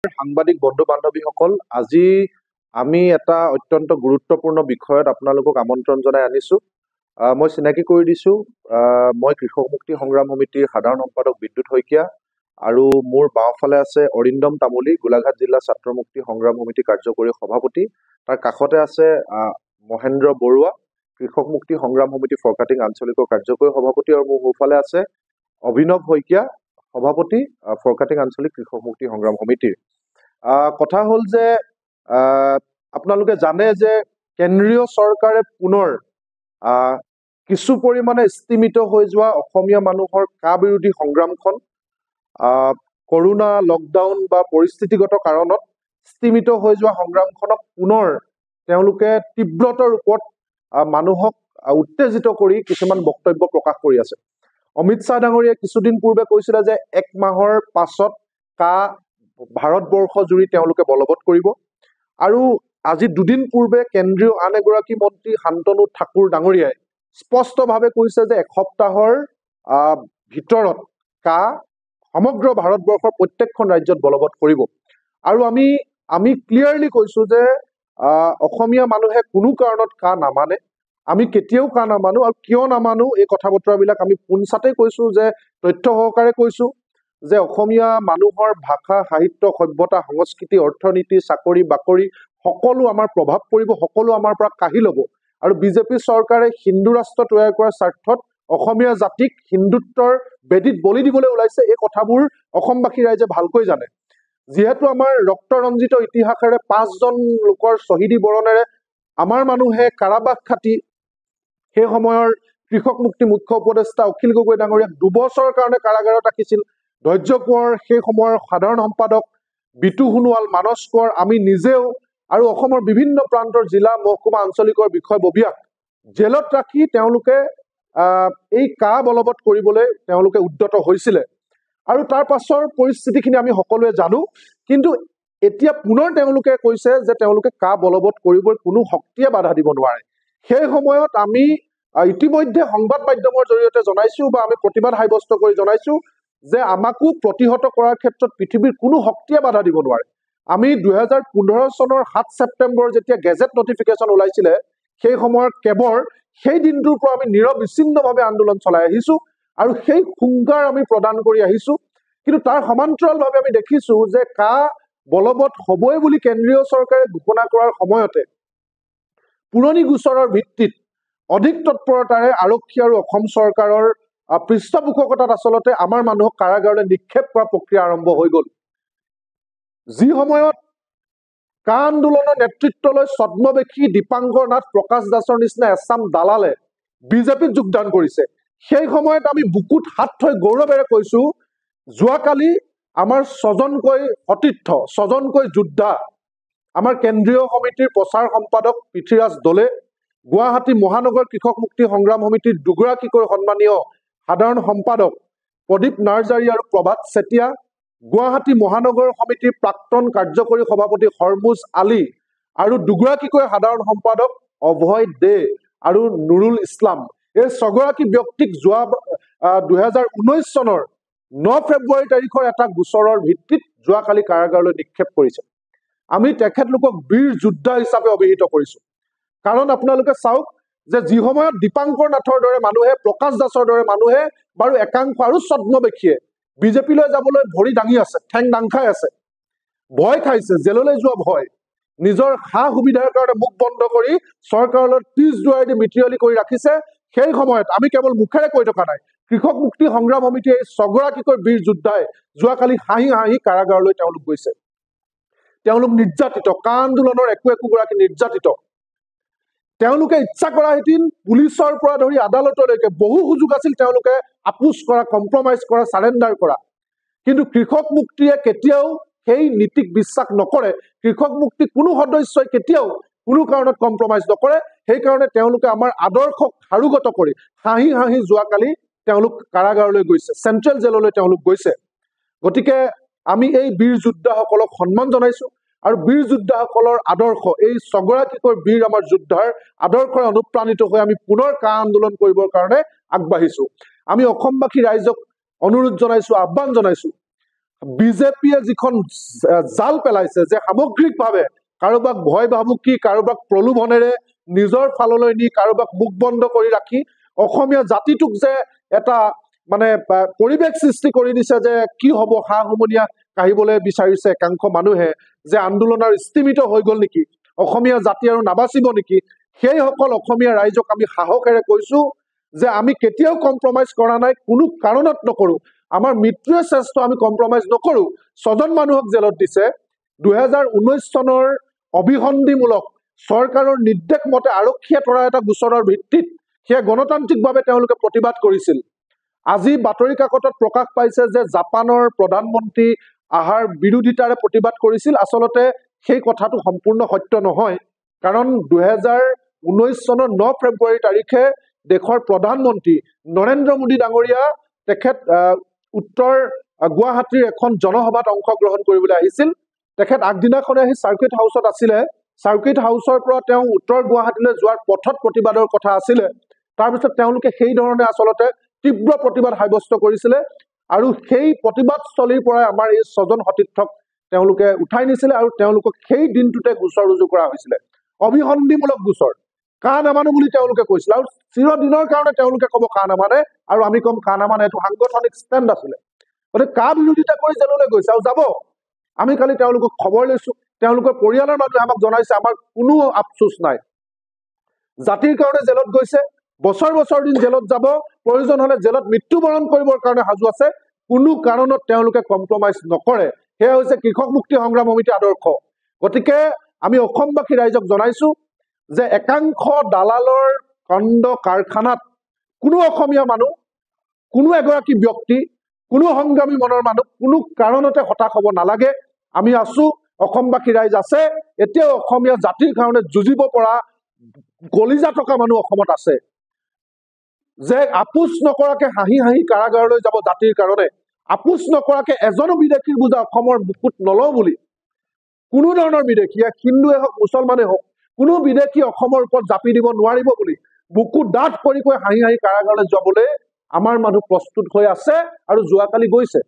সাংবাদিক বন্ধু বান্ধৱীসকল, আজি আমি এটা অত্যন্ত গুৰুত্বপূৰ্ণ বিষয়ত আপোনালোকক আমন্ত্ৰণ জনাই আনিছো। মই চিনাকি কৰি দিছো, মই কৃষক মুক্তি সংগ্ৰাম সমিতিৰ সাধাৰণ সম্পাদক বিদ্যুৎ শইকীয়া আৰু মোৰ বাওঁফালে আছে অৰিন্দম তামুলী, গোলাঘাট জিলা ছাত্ৰ মুক্তি সংগ্ৰাম সমিতি কাৰ্যকৰী সভাপতি। তাৰ কাষতে আছে মহেন্দ্ৰ বৰুৱা, কৃষক মুক্তি সংগ্ৰাম সমিতি ফৰকাটিং আঞ্চলিকৰ কাৰ্যকৰী সভাপতি, আৰু মোৰ সোঁফালে আছে অভিনৱ শইকীয়া, সভাপতি ফৰকাটিং আঞ্চলিক কৃষক মুক্তি সংগ্ৰাম সমিতিৰ। কথা হ'ল যে আপোনালোকে জানে যে কেন্দ্ৰীয় চৰকাৰে পুনৰ কিছু পৰিমাণে স্থিমিত হৈ যোৱা অসমীয়া মানুহৰ কা বিৰোধী সংগ্ৰামখন কৰোনা লকডাউন বা পৰিস্থিতিগত কাৰণত স্থিমিত হৈ যোৱা সংগ্ৰামখনক পুনৰ তেওঁলোকে তীব্ৰতৰ ৰূপত মানুহক উত্তেজিত কৰি কিছুমান বক্তব্য প্ৰকাশ কৰি আছে। অমিত শ্বাহ ডাঙৰীয়াই কিছুদিন পূৰ্বে কৈছিলে যে 1 মাহৰ পাছত কা ভাৰতবৰ্ষ জুৰি তেওঁলোকে বলবৎ কৰিব, আৰু আজি দুদিন পূৰ্বে কেন্দ্ৰীয় আন এগৰাকী মন্ত্ৰী শান্তনু ঠাকুৰ ডাঙৰীয়াই স্পষ্টভাৱে কৈছে যে এসপ্তাহৰ ভিতৰত কা সমগ্ৰ ভাৰতবৰ্ষৰ প্ৰত্যেকখন ৰাজ্যত বলবৎ কৰিব। আৰু আমি ক্লিয়াৰলি কৈছো যে অসমীয়া মানুহে কোনো কাৰণত কা নামানে, আমি কেতিয়াও কা নামানো, আৰু কিয় নামানো এই কথা বতৰাবিলাক আমি পোনছাতে কৈছো, যে তথ্য সহকাৰে কৈছো যে অসমীয়া মানুহৰ ভাষা, সাহিত্য, সভ্যতা, সংস্কৃতি, অৰ্থনীতি, চাকৰি বাকৰি সকলো আমাৰ প্ৰভাৱ পৰিব, সকলো আমাৰ পৰা কাঢ়ি ল'ব। আৰু বিজেপি চৰকাৰে হিন্দু ৰাষ্ট্ৰ তৈয়াৰ কৰাৰ স্বাৰ্থত অসমীয়া জাতিক হিন্দুত্বৰ বেদীত বলি দিবলৈ ওলাইছে। এই কথাবোৰ অসমবাসী ৰাইজে ভালকৈ জানে। যিহেতু আমাৰ ৰক্ত ৰঞ্জিত ইতিহাসেৰে 5জন লোকৰ শ্বহীদী বৰণেৰে আমাৰ মানুহে কাৰাবাস খাটি সেই সময়ৰ কৃষক মুক্তি মুখ্য উপদেষ্টা অখিল গগৈ ডাঙৰীয়াক 2 বছৰৰ কাৰণে কাৰাগাৰত ৰাখিছিল। ধৈৰ্য কোঁৱৰ সেই সময়ৰ সাধাৰণ সম্পাদক, বিতু সোণোৱাল, মানস কোঁৱৰ, আমি নিজেও আৰু অসমৰ বিভিন্ন প্ৰান্তৰ জিলা, মহকুমা, আঞ্চলিকৰ বিষয়ববীয়াক জেলত ৰাখি তেওঁলোকে এই কা বলবৎ কৰিবলৈ তেওঁলোকে উদ্যত হৈছিলে। আৰু তাৰ পাছৰ পৰিস্থিতিখিনি আমি সকলোৱে জানো। কিন্তু এতিয়া পুনৰ তেওঁলোকে কৈছে যে তেওঁলোকে কা বলবৎ কৰিবৰ কোনো শক্তিয়ে বাধা দিব নোৱাৰে। সেই সময়ত আমি ইতিমধ্যে সংবাদ মাধ্যমৰ জৰিয়তে জনাইছো বা আমি প্ৰতিবাদ সাব্যস্ত কৰি জনাইছো যে আমাকো প্ৰতিহত কৰাৰ ক্ষেত্ৰত পৃথিৱীৰ কোনো শক্তিয়ে বাধা দিব নোৱাৰে। আমি 2015 চনৰ 7 ছেপ্টেম্বৰ যেতিয়া গেজেট নটিফিকেশ্যন ওলাইছিলে, সেই সময়ত কেৱল সেই দিনটোৰ পৰা আমি নিৰবিচ্ছিন্নভাৱে আন্দোলন চলাই আহিছো আৰু সেই হুংকাৰ আমি প্ৰদান কৰি আহিছো। কিন্তু তাৰ সমান্তৰালভাৱে আমি দেখিছো যে কা বলবৎ হ'বই বুলি কেন্দ্ৰীয় চৰকাৰে ঘোষণা কৰাৰ সময়তে পুৰণি গোচৰৰ ভিত্তিত অধিক তৎপৰতাৰে আৰক্ষী আৰু অসম চৰকাৰৰ পৃষ্ঠপোষকতাত আচলতে আমাৰ মানুহক কাৰাগাৰলৈ নিক্ষেপ কৰা প্ৰক্ৰিয়া আৰম্ভ হৈ গ'ল। যি সময়ত কা আন্দোলনৰ নেতৃত্বলৈ ছদ্মবেশী, দীপাংকৰ নাথ, প্ৰকাশ দাসৰ নিচিনা এছাম দালালে বিজেপিত যোগদান কৰিছে, সেই সময়ত আমি বুকুত হাত থৈ গৌৰৱেৰে কৈছো, যোৱাকালি আমাৰ 6জনকৈ সতীৰ্থ, 6জনকৈ যোদ্ধা, আমাৰ কেন্দ্ৰীয় সমিতিৰ প্ৰচাৰ সম্পাদক পৃথ্বীৰাজ দলে, গুৱাহাটী মহানগৰ কৃষক মুক্তি সংগ্ৰাম সমিতিৰ 2গৰাকীকৈ সন্মানীয় সাধাৰণ সম্পাদক প্ৰদীপ নাৰ্জাৰী আৰু প্ৰভাত চেতিয়া, গুৱাহাটী মহানগৰ সমিতিৰ প্ৰাক্তন কাৰ্যকৰী সভাপতি হৰমুজ আলী আৰু 2গৰাকীকৈ সাধাৰণ সম্পাদক অভয় দে আৰু নুৰুল ইছলাম, এই 6গৰাকী ব্যক্তিক 2019 চনৰ 9 ফেব্ৰুৱাৰী তাৰিখৰ এটা গোচৰৰ ভিত্তিত যোৱাকালি কাৰাগাৰলৈ নিক্ষেপ কৰিছে। আমি তেখেতলোকক বীৰ যোদ্ধা হিচাপে অভিহিত কৰিছো। কাৰণ আপোনালোকে চাওক যে যি সময়ত দীপাংকৰ নাথৰ দৰে মানুহে, প্ৰকাশ দাসৰ দৰে মানুহে বাৰু একাংশ আৰু ছদ্মবেশীয়ে বিজেপিলৈ যাবলৈ ভৰি দাঙি আছে, ঠেং দাং খাই আছে, ভয় খাইছে, জেললৈ যোৱা ভয়, নিজৰ সা সুবিধাৰ কাৰণে মুখ বন্ধ কৰি চৰকাৰৰ পিছ দুৱাৰে দি মিতিৰলি কৰি ৰাখিছে। সেই সময়ত আমি কেৱল মুখেৰে কৈ থকা নাই, কৃষক মুক্তি সংগ্ৰাম সমিতিয়ে 6গৰাকীকৈ বীৰ যোদ্ধাই যোৱাকালি হাঁহি হাঁহি কাৰাগাৰলৈ তেওঁলোক গৈছে। তেওঁলোক নিৰ্যাতিত, কা আন্দোলনৰ একো-একোগৰাকী নিৰ্যাতিত। তেওঁলোকে ইচ্ছা কৰা হেঁতেন পুলিচৰ পৰা ধৰি আদালতলৈকে বহু সুযোগ আছিল তেওঁলোকে আপোচ কৰা, কম্প্ৰমাইজ কৰা, চাৰেণ্ডাৰ কৰা। কিন্তু কৃষক মুক্তিয়ে কেতিয়াও সেই নীতিক বিশ্বাস নকৰে। কৃষক মুক্তি কোনো সদস্যই কেতিয়াও কোনো কাৰণত কম্প্ৰমাইজ নকৰে। সেইকাৰণে তেওঁলোকে আমাৰ আদৰ্শক সাৰোগত কৰি হাঁহি হাঁহি যোৱাকালি তেওঁলোক কাৰাগাৰলৈ গৈছে, চেণ্ট্ৰেল জেললৈ তেওঁলোক গৈছে। গতিকে আমি এই বীৰ যোদ্ধাসকলক সন্মান জনাইছো আৰু বীৰ যোদ্ধাসকলৰ আদৰ্শ, এই 6গৰাকীকৈ বীৰ আমাৰ যোদ্ধাৰ আদৰ্শৰে অনুপ্ৰাণিত হৈ আমি পুনৰ কা আন্দোলন কৰিবৰ কাৰণে আগবাঢ়িছো। আমি অসমবাসী ৰাইজক অনুৰোধ জনাইছো, আহ্বান জনাইছো, বিজেপিয়ে যিখন জাল পেলাইছে যে সামগ্ৰিকভাৱে কাৰোবাক ভয় ভাবুকি কাৰোবাক প্ৰলোভনেৰে নিজৰ ফাললৈ নি কাৰোবাক মুখ বন্ধ কৰি ৰাখি অসমীয়া জাতিটোক যে এটা মানে পৰিৱেশ সৃষ্টি কৰি দিছে যে কি হ'ব হা হুমনিয়া কাহিবলৈ বিচাৰিছে একাংশ মানুহে যে আন্দোলনৰ স্থিমিত হৈ গ'ল নেকি অসমীয়া জাতি আৰু নাবাচিব নেকি সেইসকল অসমীয়া ৰাইজক আমি সাহসেৰে কৈছো যে আমি কেতিয়াও কম্প্ৰমাইজ কৰা নাই কোনো কাৰণত নকৰো আমাৰ মৃত্যুৱে শ্ৰেষ্ঠ আমি কম্প্ৰমাইজ নকৰো ছজন মানুহক জেলত দিছে 2019 চনৰ অভিসন্ধিমূলক চৰকাৰৰ নিৰ্দেশ মতে আৰক্ষীয়ে তৰা এটা গোচৰৰ ভিত্তিত সেই গণতান্ত্ৰিকভাৱে তেওঁলোকে প্ৰতিবাদ কৰিছিল আজি বাতৰি কাকতত প্ৰকাশ পাইছে যে জাপানৰ প্ৰধানমন্ত্ৰী আহাৰ বিৰোধিতাৰে প্ৰতিবাদ কৰিছিল আসলতে সেই কথাটো সম্পূৰ্ণ সত্য নহয় কাৰণ 2019 চনৰ 9 ফেব্ৰুৱাৰী তাৰিখে দেশৰ প্ৰধানমন্ত্ৰী নৰেন্দ্ৰ মোদী ডাঙৰীয়া তেখেত উত্তৰ গুৱাহাটীৰ এখন জনসভাত অংশগ্ৰহণ কৰিবলৈ আহিছিল তেখেত আগদিনাখনে আহি সাৰ্কিট হাউচত আছিলে সাৰ্কিট হাউচৰ পৰা তেওঁ উত্তৰ গুৱাহাটীলৈ যোৱাৰ পথত প্ৰতিবাদৰ কথা আছিলে তাৰ পিছত তেওঁলোকে সেই ধৰণে আসলতে তীব্ৰ প্ৰতিবাদ সাব্যস্ত কৰিছিলে আৰু সেই প্ৰতিবাদস্থলীৰ পৰা আমাৰ এই ছজন সতীৰ্থক তেওঁলোকে উঠাই নিছিলে আৰু তেওঁলোকক সেই দিনটোতে গোচৰ ৰুজু কৰা হৈছিলে অভিসন্ধিমূলক গোচৰ কা নামানো বুলি তেওঁলোকে কৈছিল আৰু চিৰদিনৰ কাৰণে তেওঁলোকে ক'ব কা নামানে আৰু আমি কম কা নামানে এইটো সাংগঠনিক ষ্টেণ্ড আছিলে গতিকে কা বিৰোধিতা কৰি জেললৈ গৈছে আৰু যাব আমি কালি তেওঁলোকক খবৰ লৈছো তেওঁলোকৰ পৰিয়ালৰ মানুহে আমাক জনাইছে আমাৰ কোনো আফসোস নাই জাতিৰ কাৰণে জেলত গৈছে বছৰ বছৰ দিন জেলত যাব প্ৰয়োজন হলে জেলত মৃত্যুবৰণ কৰিবৰ কাৰণে সাজু আছে কোনো কাৰণত তেওঁলোকে কম্প্ৰমাইজ নকৰে সেয়া হৈছে কৃষক মুক্তি সংগ্ৰাম সমিতিৰ আদৰ্শ গতিকে আমি অসমবাসী ৰাইজক জনাইছো যে একাংশ দালালৰ খণ্ড কাৰখানাত কোনো অসমীয়া মানুহ কোনো এগৰাকী ব্যক্তি কোনো সংগ্ৰামী মনৰ মানুহ কোনো কাৰণতে হতাশ হ'ব নালাগে আমি আছো অসমবাসী ৰাইজ আছে এতিয়া অসমীয়া জাতিৰ কাৰণে যুঁজিব পৰা গলিজা থকা মানুহ অসমত আছে যে আপোচ নকৰাকে হাঁহি হাঁহি কাৰাগাৰলৈ যাব জাতিৰ কাৰণে আপোচ নকৰাকে এজনো বিদেশীৰ বুজা অসমৰ বুকুত নলওঁ বুলি কোনো ধৰণৰ বিদেশী হিন্দুৱে হওক মুছলমানে হওক কোনো বিদেশী অসমৰ ওপৰত জাপি দিব নোৱাৰিব বুলি বুকু ডাঠ কৰি কৈ হাঁহি হাঁহি কাৰাগাৰলৈ যাবলৈ আমাৰ মানুহ প্ৰস্তুত হৈ আছে আৰু যোৱাকালি গৈছে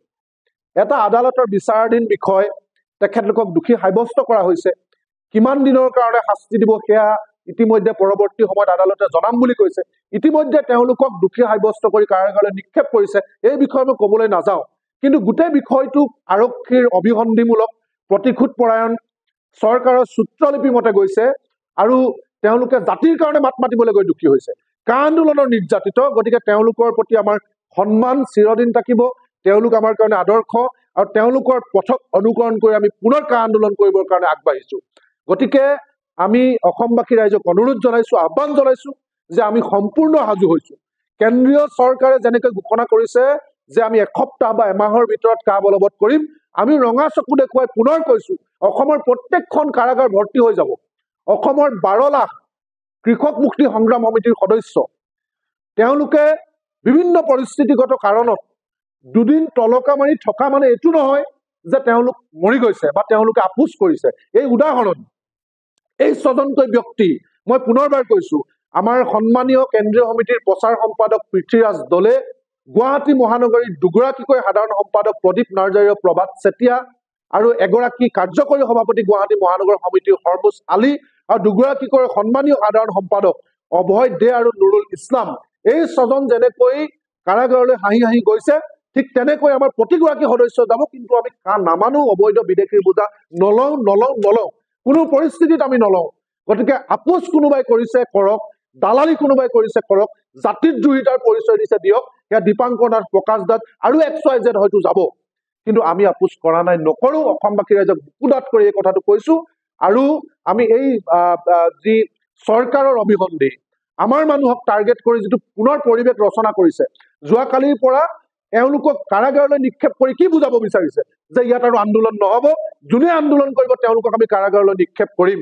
এটা আদালতৰ বিচাৰাধীন বিষয় তেখেতলোকক দোষী সাব্যস্ত কৰা হৈছে কিমান দিনৰ কাৰণে শাস্তি দিব সেয়া ইতিমধ্যে পৰৱৰ্তী সময়ত আদালতে জনাম বুলি কৈছে ইতিমধ্যে তেওঁলোকক দোষী সাব্যস্ত কৰি কাৰাগাৰলৈ নিক্ষেপ কৰিছে এই বিষয়ে মই ক'বলৈ নাযাওঁ কিন্তু গোটেই বিষয়টো আৰক্ষীৰ অভিসন্ধিমূলক প্ৰতিশোধ পৰায়ণ চৰকাৰৰ সূত্ৰলিপি মতে গৈছে আৰু তেওঁলোকে জাতিৰ কাৰণে মাত মাতিবলৈ গৈ দুখী হৈছে কা আন্দোলনৰ নিৰ্যাতিত গতিকে তেওঁলোকৰ প্ৰতি আমাৰ সন্মান চিৰদিন থাকিব তেওঁলোক আমাৰ কাৰণে আদৰ্শ আৰু তেওঁলোকৰ পথক অনুকৰণ কৰি আমি পুনৰ কা আন্দোলন কৰিবৰ কাৰণে আগবাঢ়িছো গতিকে আমি অসমবাসী ৰাইজক অনুৰোধ জনাইছো আহ্বান জনাইছো যে আমি সম্পূৰ্ণ সাজু হৈছো কেন্দ্ৰীয় চৰকাৰে যেনেকৈ ঘোষণা কৰিছে যে আমি এসপ্তাহ বা এমাহৰ ভিতৰত কা বলবৎ কৰিম আমি ৰঙা চকু দেখুৱাই পুনৰ কৈছো অসমৰ প্ৰত্যেকখন কাৰাগাৰ ভৰ্তি হৈ যাব অসমৰ 12 লাখ কৃষক মুক্তি সংগ্ৰাম সমিতিৰ সদস্য তেওঁলোকে বিভিন্ন পৰিস্থিতিগত কাৰণত দুদিন তলকা মাৰি থকা মানে এইটো নহয় যে তেওঁলোক মৰি গৈছে বা তেওঁলোকে আপোচ কৰিছে এই উদাহৰণ এই ছজনকৈ ব্যক্তি মই পুনৰবাৰ কৈছো আমাৰ সন্মানীয় কেন্দ্ৰীয় সমিতিৰ প্ৰচাৰ সম্পাদক পৃথ্বীৰাজ দলে গুৱাহাটী মহানগৰীৰ দুগৰাকীকৈ সাধাৰণ সম্পাদক প্ৰদীপ নাৰ্জাৰী আৰু প্ৰভাত চেতিয়া আৰু এগৰাকী কাৰ্যকৰী সভাপতি গুৱাহাটী মহানগৰ সমিতিৰ হৰমুজ আলী আৰু দুগৰাকীকৈ সন্মানীয় সাধাৰণ সম্পাদক অভয় দে আৰু নুৰুল ইছলাম এই ছজন যেনেকৈ কাৰাগাৰলৈ হাঁহি হাঁহি গৈছে ঠিক তেনেকৈ আমাৰ প্ৰতিগৰাকী সদস্য যাব কিন্তু আমি কা নামানো অবৈধ বিদেশীৰ বুজা নলওঁ কোনো পৰিস্থিতিত আমি নলওঁ গতিকে আপোচ কোনোবাই কৰিছে কৰক দালালি কোনোবাই কৰিছে কৰক জাতিদ্ৰোহিতাৰ পৰিচয় দিছে দিয়ক সেয়া দীপাংকৰ নাথ প্ৰকাশ দাস আৰু XYZ হয়তো যাব কিন্তু আমি আপোচ কৰা নাই নকৰো অসমবাসী ৰাইজক বুকুদাত কৰি এই কথাটো কৈছো আৰু আমি এই যি চৰকাৰৰ অভিসন্ধি আমাৰ মানুহক টাৰ্গেট কৰি যিটো পুনৰ পৰিৱেশ ৰচনা কৰিছে যোৱাকালিৰ পৰা এওঁলোকক কাৰাগাৰলৈ নিক্ষেপ কৰি কি বুজাব বিচাৰিছে যে ইয়াত আৰু আন্দোলন নহব যোনে আন্দোলন কৰিব তেওঁলোকক আমি কাৰাগাৰলৈ নিক্ষেপ কৰিম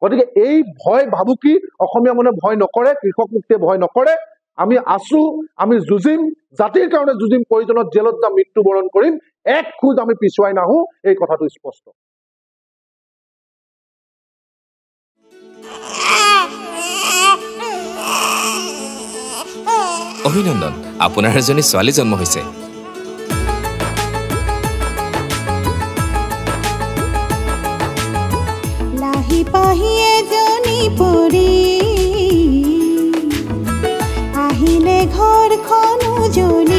গতিকে এই ভয় ভাবুকি অসমীয়া মনে ভয় নকৰে কৃষক মুক্তিয়ে ভয় নকৰে আমি আছো আমি যুঁজিম জাতিৰ কাৰণে যুঁজিম প্ৰয়োজনত জেলত যাম মৃত্যুবৰণ কৰিম এক খোজ আমি পিছুৱাই নাহো এই কথাটো স্পষ্ট অভিনন্দন আপোনাৰ এজনী ছোৱালী জন্ম হৈছে চিপাহী এজনী পৰি আহিলে ঘৰখন উজলি